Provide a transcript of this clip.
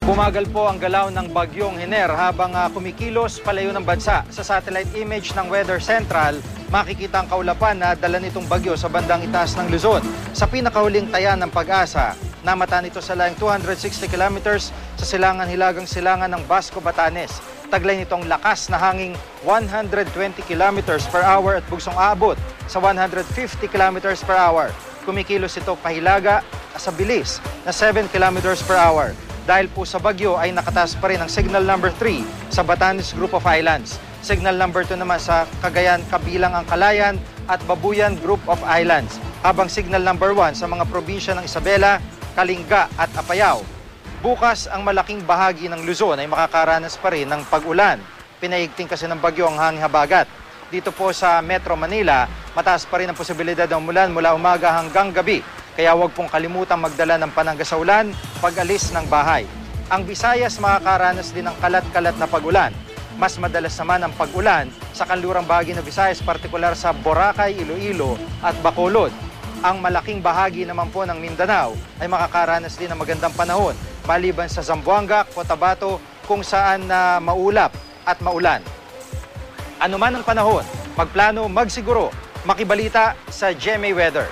Bumagal po ang galaw ng bagyong Hener habang kumikilos palayo ng bansa. Sa satellite image ng Weather Central, makikita ang kaulapan na dala nitong bagyo sa bandang itaas ng Luzon. Sa pinakahuling taya ng Pag-asa, namata nito sa layong 260 kilometers sa silangan-hilagang silangan ng Basco, Batanes. Taglay nito ang lakas na hanging 120 kilometers per hour at bugsong aabot sa 150 kilometers per hour. Kumikilos ito pahilaga sa bilis na 7 kilometers per hour. Dahil po sa bagyo ay nakataas pa rin ang signal number 3 sa Batanes Group of Islands. Signal number 2 naman sa Cagayan kabilang ang Calayan at Babuyan Group of Islands. Habang signal number 1 sa mga probinsya ng Isabela, Kalinga at Apayao. Bukas ang malaking bahagi ng Luzon ay makakaranas pa rin ng pag-ulan. Pinaigting kasi ng bagyo ang hangin habagat. Dito po sa Metro Manila, mataas pa rin ang posibilidad ng umulan mula umaga hanggang gabi. Kaya huwag pong kalimutang magdala ng panangga sa ulan pag-alis ng bahay. Ang Visayas makakaranas din ng kalat-kalat na pag-ulan. Mas madalas naman ang pag-ulan sa kanlurang bahagi ng Visayas, partikular sa Boracay, Iloilo at Bacolod. Ang malaking bahagi naman po ng Mindanao ay makakaranas din ng magandang panahon, maliban sa Zamboanga, Cotabato, kung saan maulap at maulan. Ano man ang panahon, magplano, magsiguro, makibalita sa GMA Weather.